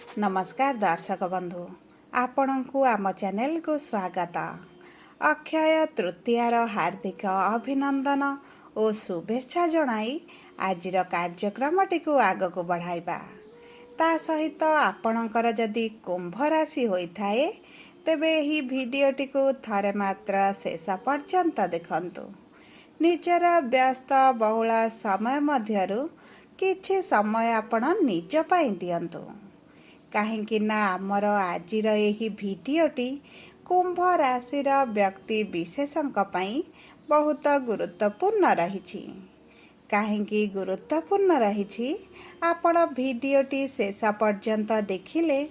नमस्कार दर्शक बंधु आपण को आम चैनल को स्वागत। अक्षय तृतीयार हार्दिक अभिनंदन और शुभेच्छा जणाई आज कार्यक्रम टी आग को बढ़ाइबा। ता सहित आपणकर जदि कुंभ राशि होइथाए तेबे ही भिडियोटी को थरे मात्र शेष पर्यंत देखंतु। निजर व्यस्त बहुल समय मध्यरु किछि समय आपण निज पाई दियंतु। काहेकि ना आमर आजिर एही भिडियोटी कुंभ राशिर व्यक्ति विशेषंक पई बहुत गुरुत्वपूर्ण रहिछि। काहेकि गुरुत्वपूर्ण रहिछि आपण भिडियोटी शेष पर्यंत देखिले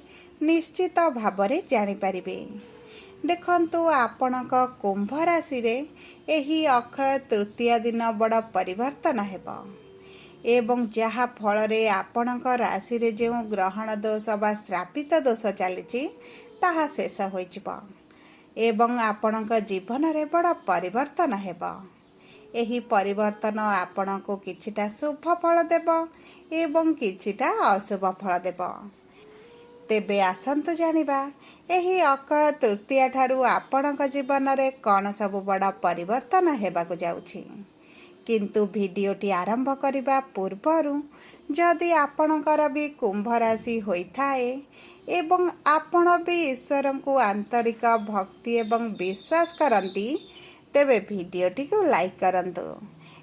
निश्चित भावरे जानि परिबे। देखंतु आपणक कुंभ राशि रे एही अक्षय तृतीया दिन बड़ परिवर्तन हेबो एवं जहा फल रे आपणक राशि रे जो ग्रहण दोष बा श्रापित दोष चली ताहा शेष होइजिबो एवं आपणक जीवन रे बड़ परिवर्तन हेबो। एही परिवर्तन आपणको किछिटा शुभ फल देबो एवं किछिटा अशुभ फल देबो। तेबे आसंतु जानिबा एही अक्षय तृतीया ठारू आपणक जीवन रे कोन सब बड़ परिवर्तन हेबाकु जाउछि। किंतु भिडियोटी आरंभ करिबा पूर्वरु जदि आपणकर भी कुंभ राशि होइथाए एवं आपण भी ईश्वर को आंतरिक भक्ति एवं विश्वास करंती तेबे भिडियोटी को लाइक करंतु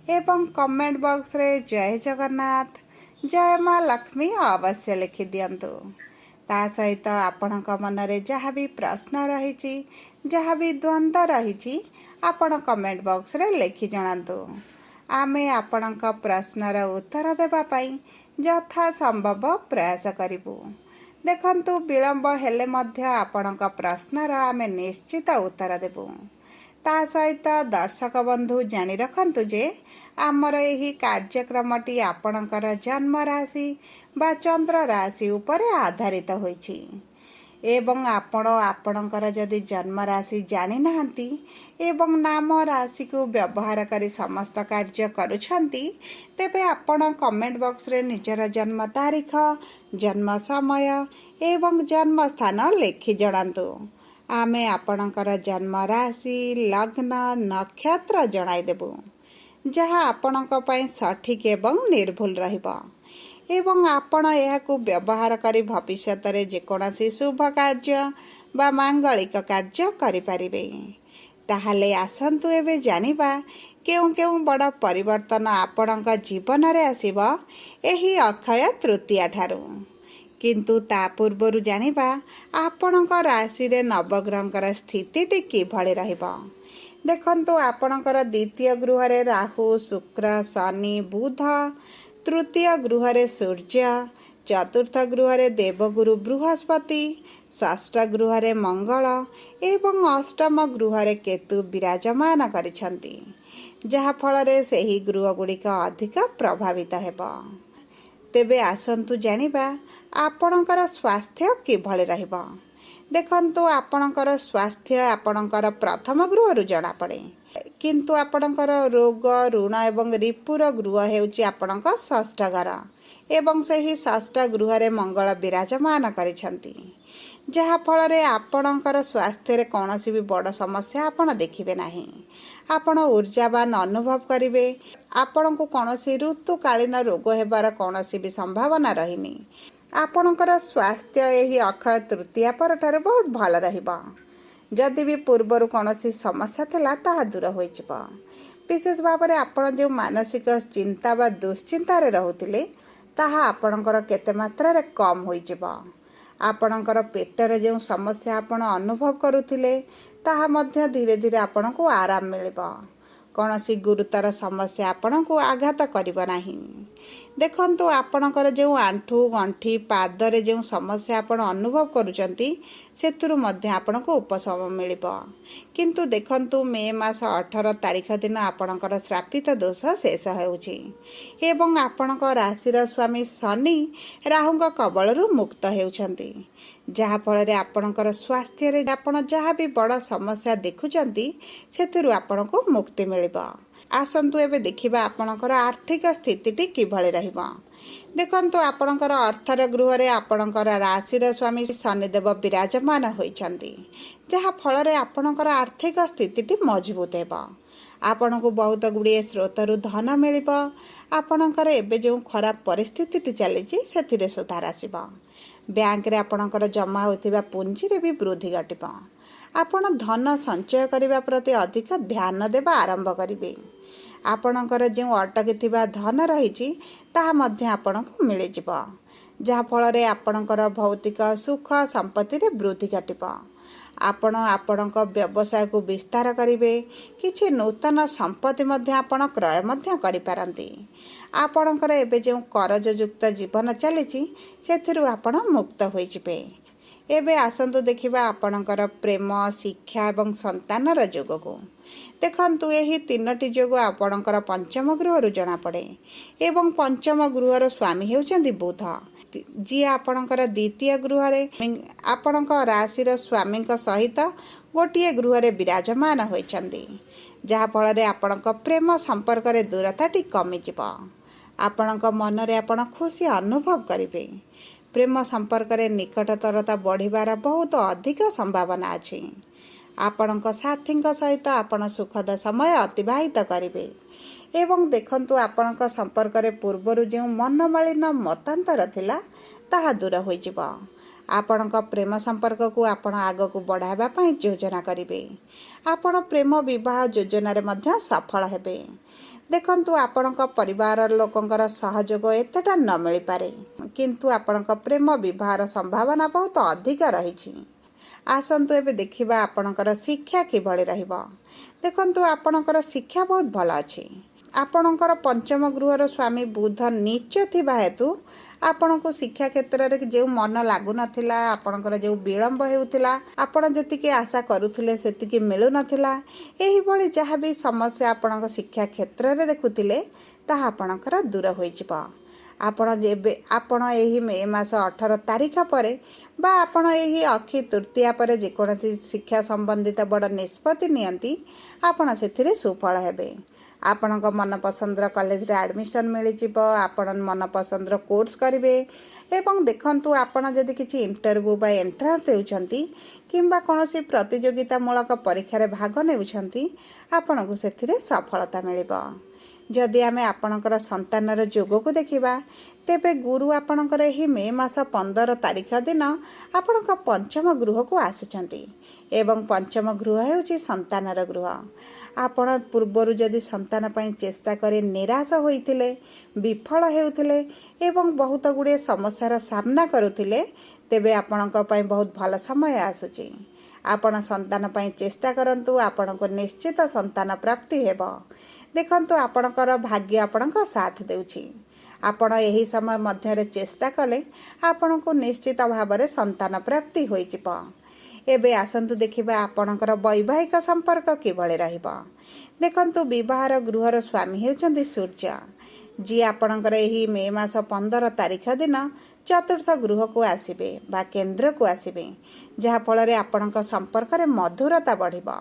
एवं कमेंट बॉक्स रे जय जगन्नाथ जय मां लक्ष्मी अवश्य लिखि दियंतु। ता सहित आपणक मन रे जहा भी प्रश्न रहिछि जहा भी द्वंद्व रहिछि आपण कमेंट बॉक्स रे लिखि जणांतु। आमे आपणक प्रश्नर उत्तर देबा पाई यथा संभव प्रयास करिबु। देखंतु विलंब हेले मध्य आपणक प्रश्नर आमे निश्चित उत्तर देबु। ता सहित दर्शक बंधु जानि रखंतु जे आमर एही कार्यक्रमटी आपणकर जन्म राशि बा चंद्र राशि उपरे आधारित होइछि एवं आपणकर जदि जन्म राशि जानि नाहंती एवं नाम राशि को व्यवहार करी समस्त कार्य करुछंती तेबे आपण कमेंट बॉक्स रे निजर जन्म तारीख जन्म समय एवं जन्म स्थान लिखि जणांतु। आमे आपणकर जन्म राशि लग्न नक्षत्र जणाई देबु जहा आपणक पई सठिक एवं निर्भुल रहिबो एवं आपण एहाकु व्यवहार करी भविष्यत रे जेकोनसी शुभ कार्य बा मांगलिक कार्य करि परिबे। ताहाले आसंतु एबे जानिबा केउ केउ बड़ परिवर्तन आपणक जीवन रे आसीबो एही अक्षय तृतीया ठारू। किंतु ता पूर्वरु जानिबा आपणक राशि रे नवग्रहकर स्थितिटी किभଳି रहिबो। देखंतु आपणकर द्वितीय गृह रे राहु शुक्र शनि बुध, तृतीय गृह रे सूर्य, चतुर्थ गृह रे देवगुरु बृहस्पति, षष्ठ गृह रे मंगल एवं अष्टम गृह रे केतु विराजमान करिसंती जहा फल रे सेही गृह गुड़िक अधिक प्रभावित हेबो। तेबे आसंतु जानिबा आपणकर स्वास्थ्य किभଳି रहिबो। देखंतु आपणकर स्वास्थ्य आपणकर प्रथम गृह रु जणा पड़े किंतु आपणकर रोग ऋण एवं रिपुर गृह हेउची आपणक षष्ठ घर एवं सही षष्ठ गृह रे मंगल विराजमान करिसंती जहा फल रे आपणकर स्वास्थ्य रे कोनोसी भी बड़ समस्या आपण देखिबे नाही। आपण ऊर्जावान अनुभव करिवे। आपण को कोनोसी ऋतुकालीन रोग हेबार कोनोसी भी संभावना रहिनी। आपणकर स्वास्थ्य एही अक्षय तृतीया परठार बहुत भल रहिबा। जदि भी पूर्वर कोनोसी समस्या थिला ताहा दूर होइजिबा। विशेष भाव में आपण जो मानसिक चिंता बा दुश्चिंता रे रहुतिले ताहा आपणकर केते मात्रा रे कम होइजिबा। आपणकर पेटर जो समस्या आपण अनुभव करुथिले ताहा मध्य धीरे धीरे आपण को आराम मिलिबा। कोनोसी गुरुतर समस्या आपण को आघात करिबो नाही। देखंतु आपणकर जो आंठू गंठी पादरे जो समस्या आपण अनुभव करुचंती सेतुरु मध्य आपण को उपशम मिलिबो। किंतु देखंतु मे मास 18 तारिख दिन आपणकर श्रापित दोष शेष हेउची एवं आपणक राशिर स्वामी शनि राहुंक कबलरु मुक्त हेउचंती जहा फल रे आपणकर स्वास्थ्य रे आपण जहा भी बड़ समस्या देखुचंती सेतुरु आपण को मुक्ति मिलिबो। आसन्तु एबे देखिबा आपणकर आर्थिक स्थितिटी किभଳି रहिब। देखन्तु आपणकर अर्थर गृहरे आपणकर राशिर स्वामी शनिदेव विराजमान होइछन्ति, जहा फଳରେ आपणकर आर्थिक स्थितिटी मजबूत हेब। आपणको बहुत गुड़िए स्रोतरु धन मिलिब। आपणकर एबे जो खराब परिस्थिति चलीछि सेथिरे सुधार आसिब। बैंक रे आपणकर जमा होइथिबा पुंजी रे भी वृद्धि घटिब। आपण धन संचय करने प्रति अधिक ध्यान देवा आरंभ करेंगे। आपणकर जो अटकी धन रही आपण को मिल जाफल आपणकर भौतिक सुख संपत्ति रे वृद्धि घटिब। आपण व्यवसाय को विस्तार करेंगे। किछि नूतन संपत्ति आपण क्रय करिपारंती। आपणकर एबे जो करजयुक्त जीवन चली आपण मुक्त होइजिबे। एबे आसंतु देखिबा आपणकर प्रेम शिक्षा एवं संतानर जोग को। देखंतु एही तीनोटी जोग आपणकर पंचम गृह जना पड़े एवं पंचम गृहर स्वामी हेउचंदी बुध, जी आपणकर द्वितीय गृह रे आपणक राशिर स्वामी सहित गोटिए गृह रे विराजमान होइचंदी, जहा फल आपणक प्रेम संपर्क रे दूरताटी कमी जिवो। आपणक मन रे आपण खुशी अनुभव करिवे। प्रेम संपर्क रे निकटतरता बढ़िबार बहुत अधिक संभावना अछि। आपणक साथी सहित आपण सुखद समय अतिबाहित करिवे। एवं देखंतु आपणक संपर्क रे पूर्वरु जो मनमालिन मतांतर थिला ताहा दूर होई जिवो। आपणक प्रेम संपर्क को आपण आग को बढ़ावा पई योजना करिवे। आपण प्रेम विवाह योजना रे मध्य सफल हेबे। देखंतु आपणक परिवार लोकंकर सहयोग एतेटा न मिल पारे, किंतु आपणक प्रेम विवाहर संभावना बहुत अधिक रही। आसंतु एबे देखिबा आपणकर शिक्षा किभଳି रहिब। देखंतु आपणकर शिक्षा बहुत भल अछि। आपणकर पंचम गृहर स्वामी बुध नीच थिबा हेतु आपणको शिक्षा क्षेत्र रे जो मन लागु नथिला, आपणकर जो विलंब हेउथिला, आपण जतिके आशा करूथिले सेतिके मिलु नथिला, एही भଳି जहा भी समस्या आपणक शिक्षा क्षेत्र रे देखुथिले ताहा आपणकर दूर होई जिवो। आपण एही मे मास 18 तारिख पर बा आपण एही अक्षी तृतीया पर जेकोसी शिक्षा संबंधित बड़ निष्पत्ति नियंती आपण सेथिरे सुफल हेबे। आपणक मन पसंदर कॉलेज रे एडमिशन मिल जिवो। आपण मन पसंदर कोर्स करिवे। एवं देखंतु आपण जदि किछि इंटरव्यू बा एंट्रांस देउछंती किंबा कोनोसी प्रतियोगिता मूलक परीक्षा रे भाग नेउछंती आपण को सेथिरे सफलता मिलिबो। जदि आमे आपणकर संतानर जोग को देखिबा तेबे गुरु आपणकर एही मे मास 15 तारिख दिन आपणक पंचम गृह को आसुचंती एवं पंचम गृह हेउची संतानर गृह। आपण पूर्वरु जदि संतान पई चेष्टा करे निराश होइथिले, विफल हेउथिले एवं बहुत गुड़े समस्यार सामना करुथिले, तेबे आपणक पई बहुत भल समय आसुची। आपण संतान पई चेष्टा करंतु, आपणको निश्चित संतान प्राप्ति हेबो। देखंतु आपणकर भाग्य आपणक साथ देउची। आपण एही समय मध्यरे चेष्टा कले आपणको निश्चित भावरे संतान प्राप्ति होई जिवो। एबे आसंतु देखिबा आपणकर वैवाहिक संपर्क किभଳି रहिब। देखंतु विवाहर गृहर स्वामी हेउचंदी सूर्य, जी आपणकर एही मे मास 15 तारिख दिन चतुर्थ गृह को आसिबे बा केंद्र को आसिबे, जहा फल आपणक संपर्क रे मधुरता बढ़िब।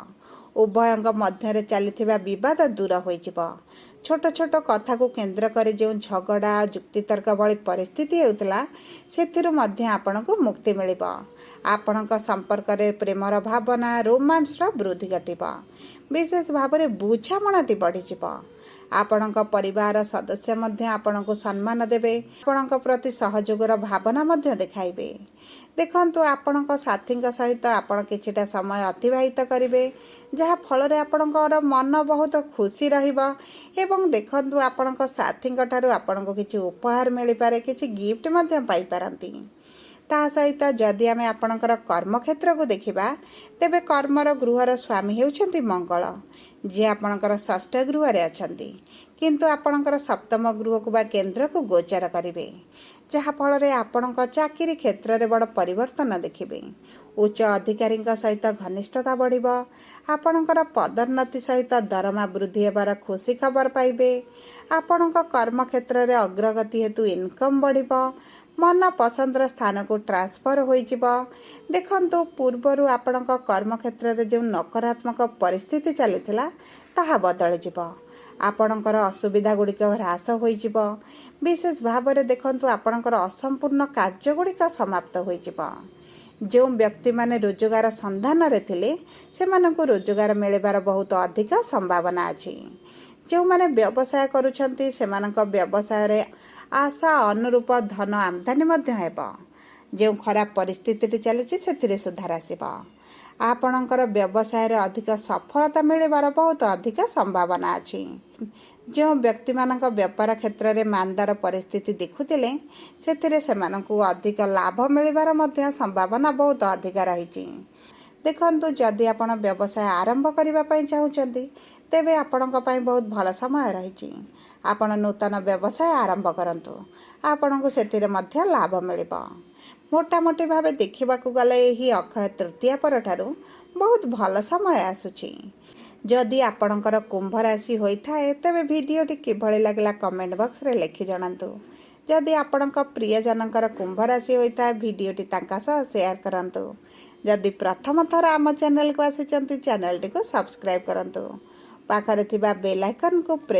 उभयंग मध्यरे चलिथिबा विवाद दूर होई जिवो। छोट छोट कथा को केंद्र करे जो झगड़ा जुक्तितर्क भली परिस्थिति हेउतला सेथिरु मध्य आपणको मुक्ति मिलिबो। आपणक संपर्क रे प्रेमर भावना रोमांस र वृद्धि घटिबो। विशेष भाव रे बुझामणाटी बढ़ी जिवो। आपणक परिवार सदस्य मध्य आपणको सम्मान देबे। आपणक प्रति सहयोगर भावना मध्य देखाइबे। देखंतु आपणक साथी सहित आपण किछिटा समय अतिबाहित करिवे, जहा फल रे आपणकर मन बहुत खुशी रहिबो। एवं देखंतु आपणक साथी ठारू आपणको किछि उपहार मिली पारे, किछि गिफ्ट मध्य पाई पारंती। ता सहित जदि आमे आपणकर कर्म क्षेत्र को देखिबा तेबे कर्मर गृहर स्वामी हेउछंती मंगल, जे आपणकर षष्ठ गृह रे अछंती, किंतु आपणकर सप्तम गृह को बा केंद्र को गोचर करिवे, जहा फल रे आपणक चाकरी क्षेत्र रे बड़ परिवर्तन देखिबे। उच्च अधिकारी सहित घनिष्ठता बढ़िब। आपणकर पदोन्नति सहित दरमा वृद्धि हेबार खुशी खबर पाइबे। आपणक कर्म क्षेत्र रे अग्रगति हेतु इनकम बढ़िब। मन पसंदर स्थान को ट्रांसफर होई जिवो। देखंतु पूर्वरु आपणक कर्म क्षेत्र रे जो नकारात्मक परिस्थिति चलिथिला ताहा बदली जिवो। ଆପଣଙ୍କର ଅସୁବିଧା ଗୁଡ଼ିକ ହ୍ରାସ ହୋଇଯିବ। ବିଶେଷ ଭାବରେ ଦେଖନ୍ତୁ ଆପଣଙ୍କର ଅସମ୍ପୂର୍ଣ୍ଣ କାର୍ଯ୍ୟ ଗୁଡ଼ିକ ସମାପ୍ତ ହୋଇଯିବ। ଯେଉଁ ବ୍ୟକ୍ତିମାନେ ରୋଜଗାର ସନ୍ଧାନରେ ଥିଲେ ସେମାନଙ୍କୁ ରୋଜଗାର ମିଳିବାର ବହୁତ ଅଧିକ ସମ୍ଭାବନା ଅଛି। ଯେଉଁମାନେ ବ୍ୟବସାୟ କରୁଛନ୍ତି ସେମାନଙ୍କ ବ୍ୟବସାୟରେ ଆଶା ଅନୁରୂପ ଧନ ଆମଦାନୀ ମଧ୍ୟ ହେବ। ଯେଉଁ ଖରାପ ପରିସ୍ଥିତିଟି ଚାଲିଛି ସେଥିରେ ସୁଧାର ଆସିବ। ଆପଣଙ୍କର ବ୍ୟବସାୟରେ ଅଧିକ ସଫଳତା ମିଳିବାର ବହୁତ ଅଧିକ ସମ୍ଭାବନା ଅଛି। ଯେଉଁ ବ୍ୟକ୍ତିମାନଙ୍କ ବେପାର କ୍ଷେତ୍ରରେ ମାନ୍ଦାର ପରିସ୍ଥିତି ଦେଖୁଥିଲେ ସେଥିରେ ସେମାନଙ୍କୁ ଅଧିକ ଲାଭ ମିଳିବାର ମଧ୍ୟ ସମ୍ଭାବନା ବହୁତ ଅଧିକ ରହିଛି। ଦେଖନ୍ତୁ, ଯଦି ଆପଣ ବ୍ୟବସାୟ ଆରମ୍ଭ କରିବା ପାଇଁ ଚାହୁଁଛନ୍ତି ତେବେ ଆପଣଙ୍କ ପାଇଁ ବହୁତ ଭଲ ସମୟ ରହିଛି। ଆପଣ ନୂତନ ବ୍ୟବସାୟ ଆରମ୍ଭ କରନ୍ତୁ, ଆପଣଙ୍କୁ ସେଥିରେ ମଧ୍ୟ ଲାଭ ମିଳିବ। ମୋଟାମୋଟି ଭାବେ ଦେଖିବାକୁ ଗଲେ ଏହି ଅକ୍ଷୟ ତୃତୀୟା ପରଠାରୁ ବହୁତ ଭଲ ସମୟ ଆସୁଛି। ଯଦି ଆପଣଙ୍କର କୁମ୍ଭ ରାଶି ହୋଇଥାଏ ତେବେ ଭିଡ଼ିଓଟି କିଭଳି ଲାଗିଲା କମେଣ୍ଟ ବକ୍ସରେ ଲେଖି ଜଣାନ୍ତୁ। ଯଦି ଆପଣଙ୍କ ପ୍ରିୟଜନଙ୍କର କୁମ୍ଭ ରାଶି ହୋଇଥାଏ ଭିଡ଼ିଓଟି ତାଙ୍କ ସହ ସେୟାର କରନ୍ତୁ। ଯଦି ପ୍ରଥମ ଥର ଆମ ଚ୍ୟାନେଲକୁ ଆସିଛନ୍ତି ଚ୍ୟାନେଲଟିକୁ ସବସ୍କ୍ରାଇବ୍ କରନ୍ତୁ। ପାଖରେ ଥିବା ବେଲ୍ ଆଇକନ୍କୁ ପ୍ରେସ୍